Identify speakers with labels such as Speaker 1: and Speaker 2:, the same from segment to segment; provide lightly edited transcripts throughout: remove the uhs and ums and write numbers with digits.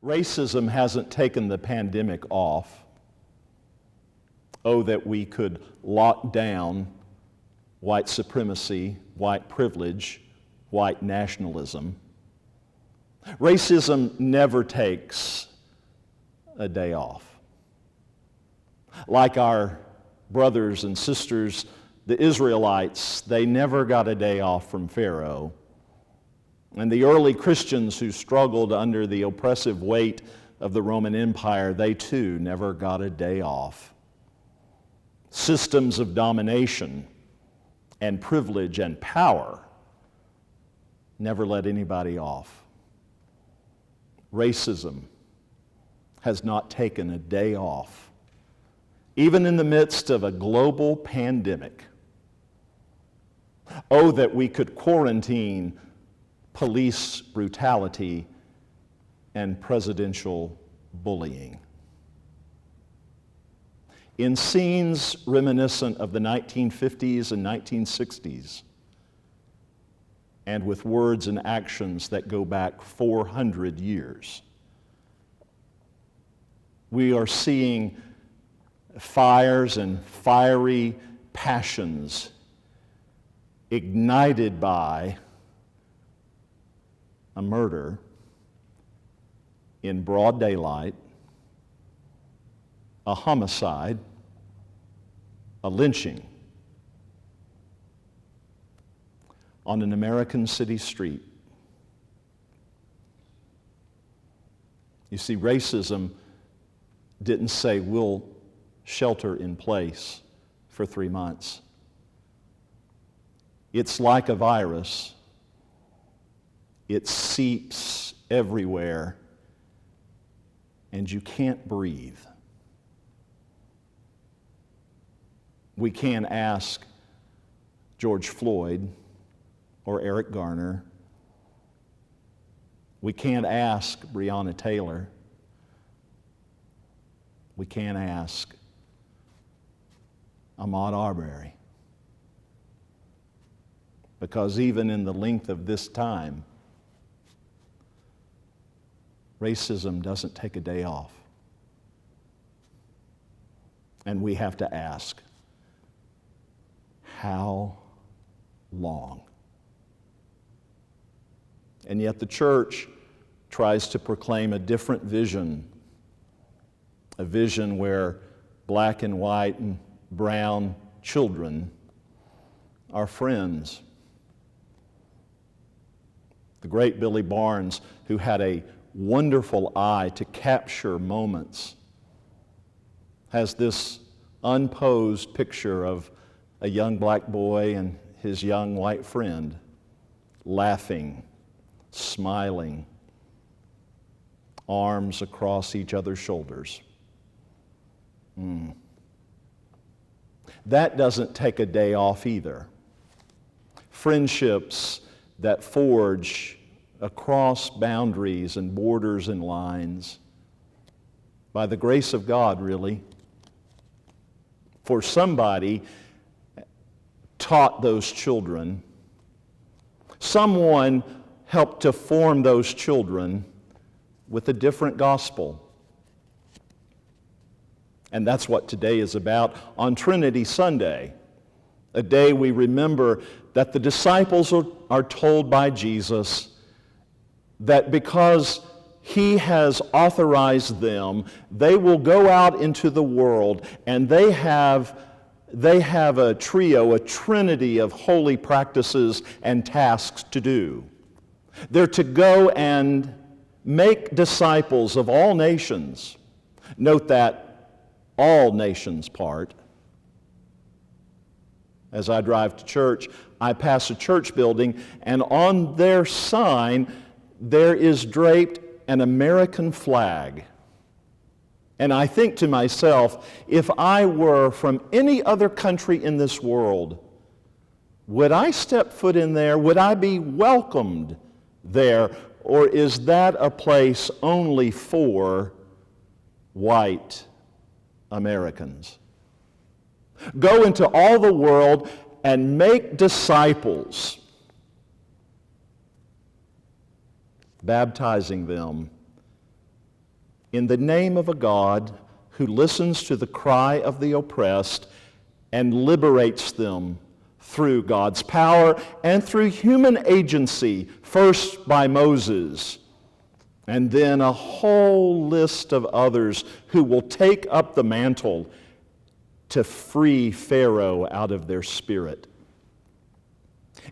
Speaker 1: Racism hasn't taken the pandemic off. Oh, that we could lock down white supremacy, white privilege, white nationalism. Racism never takes a day off. Like our brothers and sisters, the Israelites, they never got a day off from Pharaoh. And the early Christians who struggled under the oppressive weight of the Roman Empire, they too never got a day off. Systems of domination and privilege and power never let anybody off. Racism has not taken a day off, even in the midst of a global pandemic. Oh, that we could quarantine police brutality and presidential bullying. In scenes reminiscent of the 1950s and 1960s, and with words and actions that go back 400 years, we are seeing fires and fiery passions ignited by a murder in broad daylight, a homicide, a lynching on an American city street. You see, racism didn't say we'll shelter in place for 3 months. It's like a virus. It seeps everywhere, and you can't breathe. We can't ask George Floyd or Eric Garner. We can't ask Breonna Taylor. We can't ask Ahmaud Arbery. Because even in the length of this time, racism doesn't take a day off. And we have to ask, how long? And yet the church tries to proclaim a different vision, a vision where black and white and brown children are friends. The great Billy Barnes, who had a wonderful eye to capture moments, has this unposed picture of a young black boy and his young white friend laughing, smiling, arms across each other's shoulders. That doesn't take a day off either. Friendships that forge across boundaries and borders and lines, by the grace of God, really. For somebody taught those children. Someone helped to form those children with a different gospel. And that's what today is about on Trinity Sunday, a day we remember that the disciples are told by Jesus that because He has authorized them, they will go out into the world, and they have a trio, a trinity of holy practices and tasks to do. They're to go and make disciples of all nations. Note that all nations part. As I drive to church, I pass a church building, and on their sign there is draped an American flag. And I think to myself, if I were from any other country in this world, would I step foot in there? Would I be welcomed there? Or is that a place only for white Americans? Go into all the world and make disciples, baptizing them in the name of a God who listens to the cry of the oppressed and liberates them through God's power and through human agency, first by Moses, and then a whole list of others who will take up the mantle to free Pharaoh out of their spirit.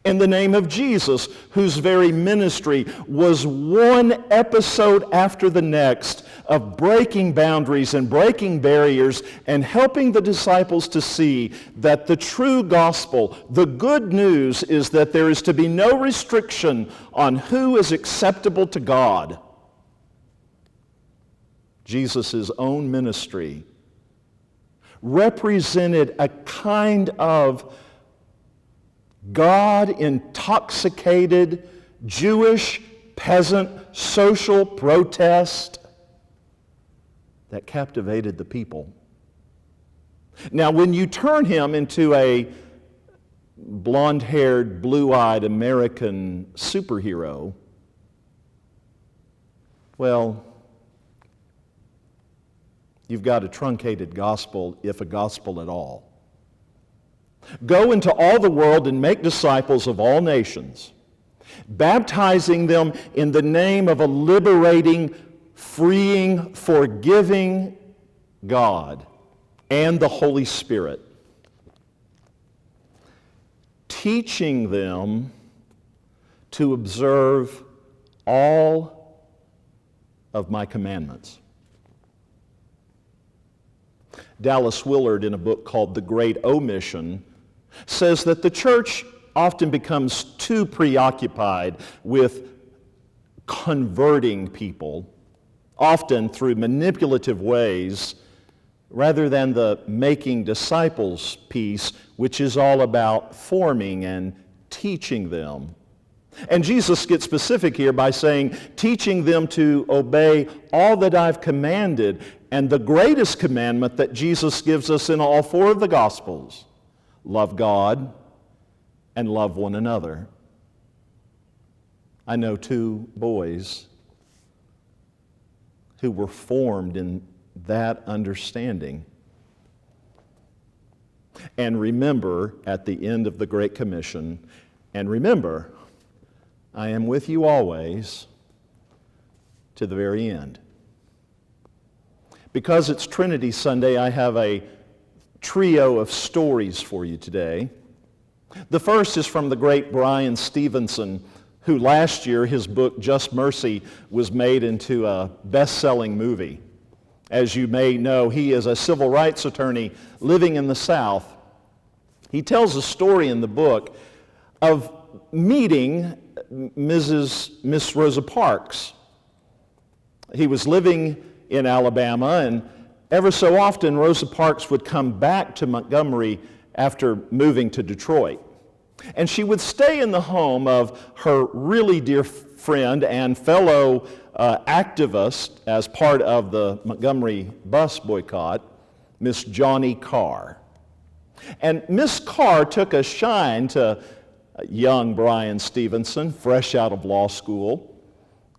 Speaker 1: In the name of Jesus, whose very ministry was one episode after the next of breaking boundaries and breaking barriers and helping the disciples to see that the true gospel, the good news, is that there is to be no restriction on who is acceptable to God. Jesus' own ministry represented a kind of God-intoxicated Jewish peasant social protest that captivated the people. Now, when you turn him into a blonde-haired, blue-eyed American superhero, well, you've got a truncated gospel, if a gospel at all. Go into all the world and make disciples of all nations, baptizing them in the name of a liberating, freeing, forgiving God and the Holy Spirit, teaching them to observe all of my commandments. Dallas Willard, in a book called The Great Omission, says that the church often becomes too preoccupied with converting people, often through manipulative ways, rather than the making disciples piece, which is all about forming and teaching them. And Jesus gets specific here by saying, teaching them to obey all that I've commanded. And the greatest commandment that Jesus gives us in all four of the Gospels: love God and love one another. I know two boys who were formed in that understanding. And remember, at the end of the Great Commission, and remember, I am with you always to the very end. Because it's Trinity Sunday, I have a trio of stories for you today. The first is from the great Brian Stevenson, who last year, his book, Just Mercy, was made into a best-selling movie. As you may know, he is a civil rights attorney living in the South. He tells a story in the book of meeting Miss Rosa Parks. He was living in Alabama, and ever so often Rosa Parks would come back to Montgomery after moving to Detroit. And she would stay in the home of her really dear friend and fellow activist as part of the Montgomery bus boycott, Miss Johnny Carr. And Miss Carr took a shine to young Brian Stevenson, fresh out of law school,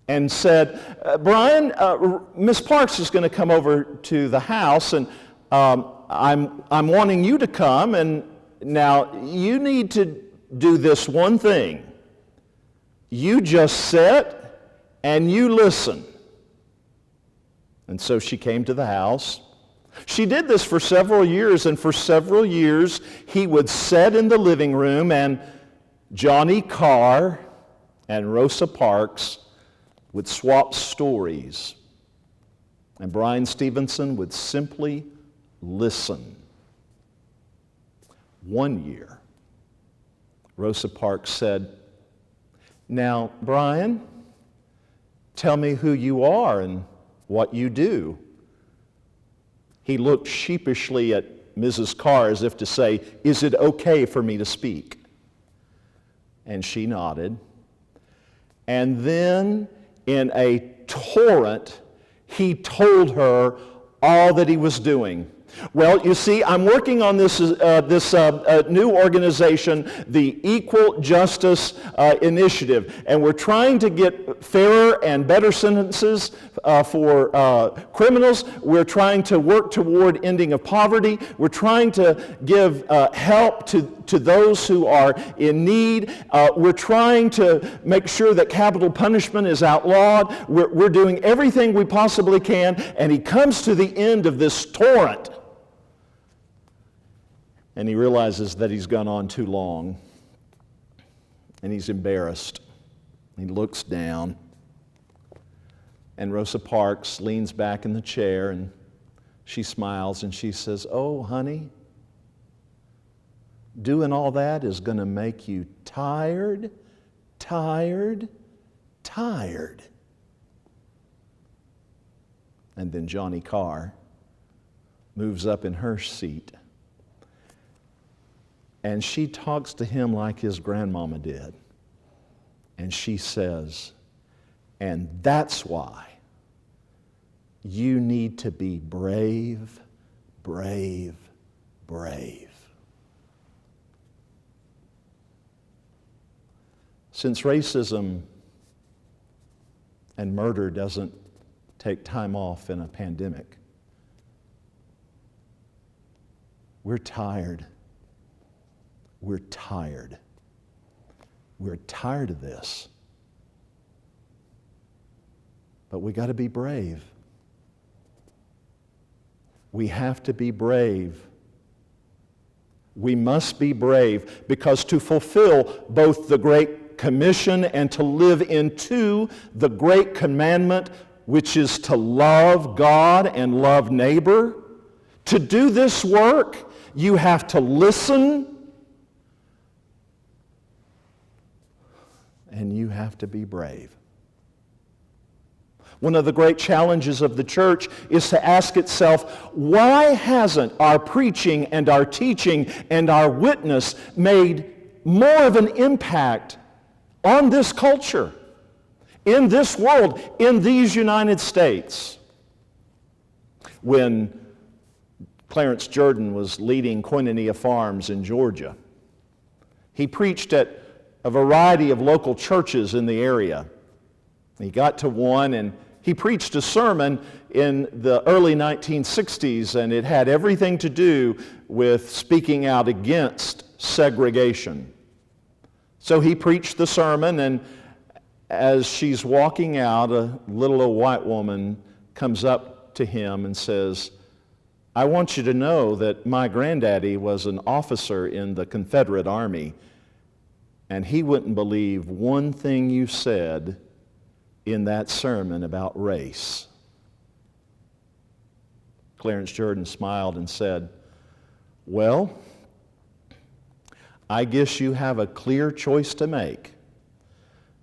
Speaker 1: and said, Brian, Miss Parks is going to come over to the house, and I'm wanting you to come, and now you need to do this one thing. You just sit and you listen. And so she came to the house. She did this for several years, and for several years he would sit in the living room, and Johnny Carr and Rosa Parks would swap stories, and Brian Stevenson would simply listen. One year, Rosa Parks said, "Now, Brian, tell me who you are and what you do." He looked sheepishly at Mrs. Carr as if to say, "Is it okay for me to speak?" And she nodded. And then, in a torrent, he told her all that he was doing. Well, you see, I'm working on this new organization, the Equal Justice Initiative, and we're trying to get fairer and better sentences for criminals. We're trying to work toward ending of poverty. We're trying to give help to those who are in need. We're trying to make sure that capital punishment is outlawed. We're doing everything we possibly can, and he comes to the end of this torrent. And he realizes that he's gone on too long. And he's embarrassed. He looks down. And Rosa Parks leans back in the chair and she smiles and she says, "Oh, honey, doing all that is going to make you tired, tired, tired." And then Johnny Carr moves up in her seat. And she talks to him like his grandmama did. And she says, "And that's why you need to be brave, brave, brave." Since racism and murder doesn't take time off in a pandemic, we're tired. We're tired. We're tired of this. But we got to be brave. We have to be brave. We must be brave because to fulfill both the Great Commission and to live into the Great Commandment, which is to love God and love neighbor, to do this work, you have to listen. And you have to be brave. One of the great challenges of the church is to ask itself, why hasn't our preaching and our teaching and our witness made more of an impact on this culture, in this world, in these United States? When Clarence Jordan was leading Koinonia Farms in Georgia, he preached at a variety of local churches in the area. He got to one and he preached a sermon in the early 1960s, and it had everything to do with speaking out against segregation. So he preached the sermon, and as she's walking out, a little old white woman comes up to him and says, "I want you to know that my granddaddy was an officer in the Confederate Army, and he wouldn't believe one thing you said in that sermon about race." Clarence Jordan smiled and said, "Well, I guess you have a clear choice to make.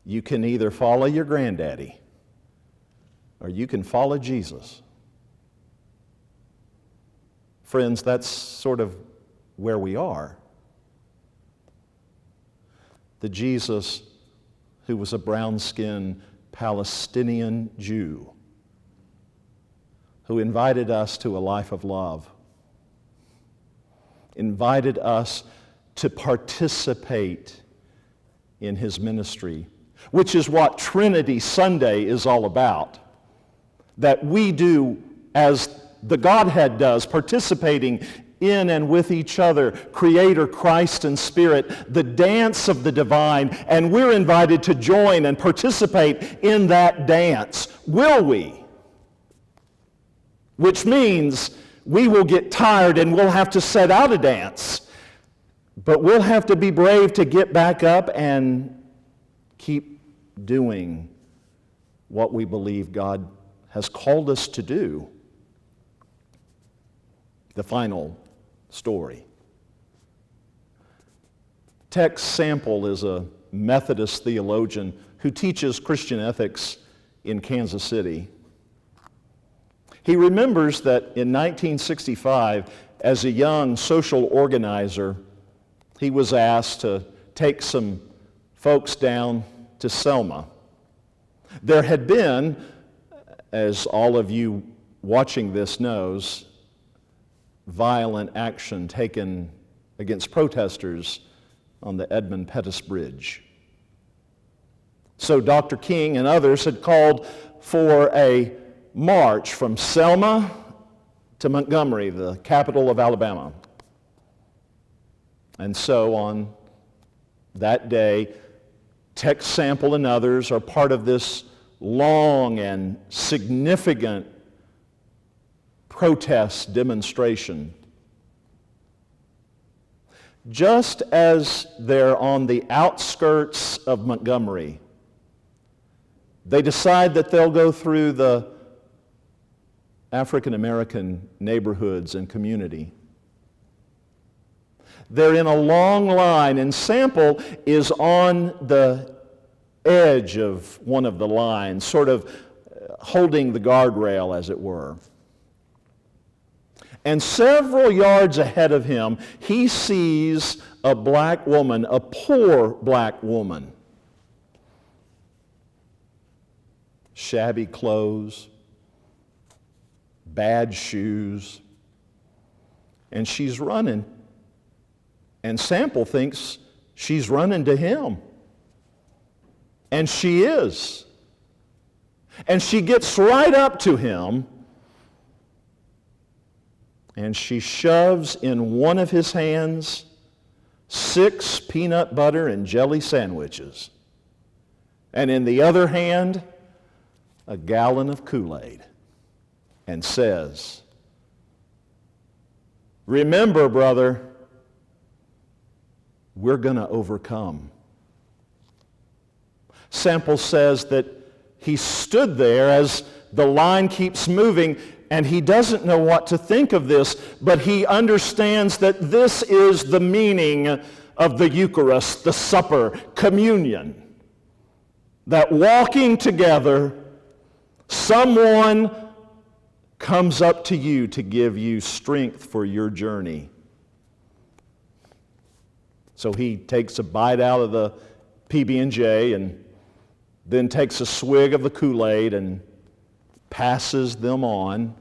Speaker 1: You can either follow your granddaddy or you can follow Jesus." Friends, that's sort of where we are. The Jesus who was a brown-skinned Palestinian Jew who invited us to a life of love, invited us to participate in his ministry, which is what Trinity Sunday is all about. That we do as the Godhead does, participating in and with each other, Creator, Christ, and Spirit, the dance of the divine, and we're invited to join and participate in that dance. Will we? Which means we will get tired and we'll have to set out a dance, but we'll have to be brave to get back up and keep doing what we believe God has called us to do. The final story. Tex Sample is a Methodist theologian who teaches Christian ethics in Kansas City. He remembers that in 1965, as a young social organizer, he was asked to take some folks down to Selma. There had been, as all of you watching this knows, violent action taken against protesters on the Edmund Pettus Bridge. So Dr. King and others had called for a march from Selma to Montgomery, the capital of Alabama. And so on that day, Tex Sample and others are part of this long and significant protest demonstration. Just as they're on the outskirts of Montgomery, they decide that they'll go through the African American neighborhoods and community. They're in a long line, and Sample is on the edge of one of the lines, sort of holding the guardrail, as it were. And several yards ahead of him, he sees a black woman, a poor black woman. Shabby clothes, bad shoes, and she's running. And Sample thinks she's running to him. And she is. And she gets right up to him, and she shoves in one of his hands 6 peanut butter and jelly sandwiches, and in the other hand, a gallon of Kool-Aid, and says, "Remember, brother, we're going to overcome." Sample says that he stood there as the line keeps moving, and he doesn't know what to think of this, but he understands that this is the meaning of the Eucharist, the supper, communion. That walking together, someone comes up to you to give you strength for your journey. So he takes a bite out of the PB&J and then takes a swig of the Kool-Aid and passes them on.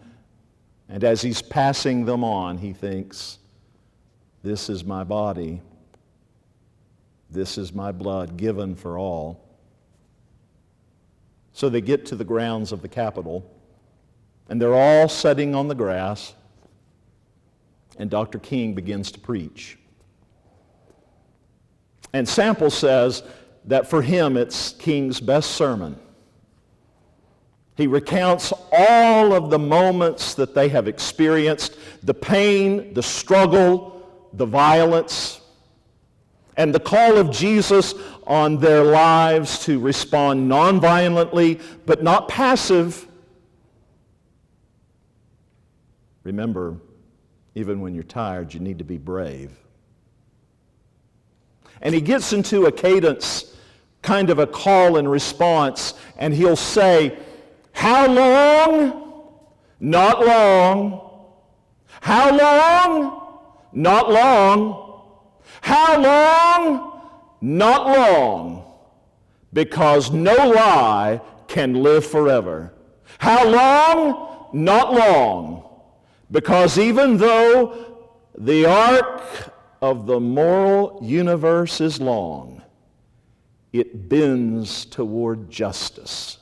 Speaker 1: And as he's passing them on, he thinks, "This is my body. This is my blood given for all." So they get to the grounds of the Capitol, and they're all sitting on the grass, and Dr. King begins to preach. And Sample says that for him it's King's best sermon. He recounts all of the moments that they have experienced, the pain, the struggle, the violence, and the call of Jesus on their lives to respond nonviolently, but not passive. Remember, even when you're tired, you need to be brave. And he gets into a cadence, kind of a call and response, and he'll say, "How long? Not long. How long? Not long. How long? Not long. Because no lie can live forever. How long? Not long. Because even though the arc of the moral universe is long, it bends toward justice.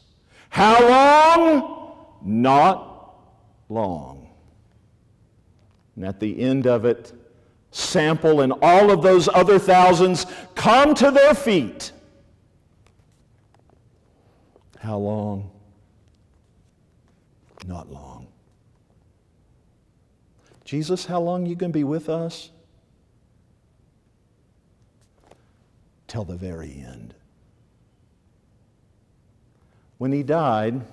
Speaker 1: How long? Not long." And at the end of it, Sample and all of those other thousands come to their feet. How long? Not long. "Jesus, how long are you going to be with us?" "Till the very end." When he died,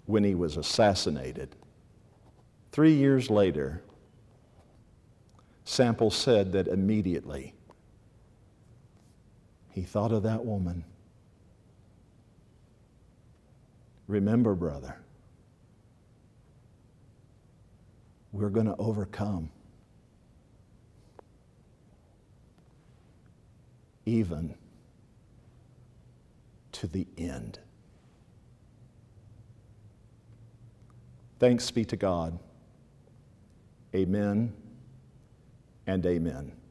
Speaker 1: when he was assassinated, 3 years later, Sample said that immediately he thought of that woman. "Remember, brother, we're going to overcome. Even to the end." Thanks be to God Amen and amen.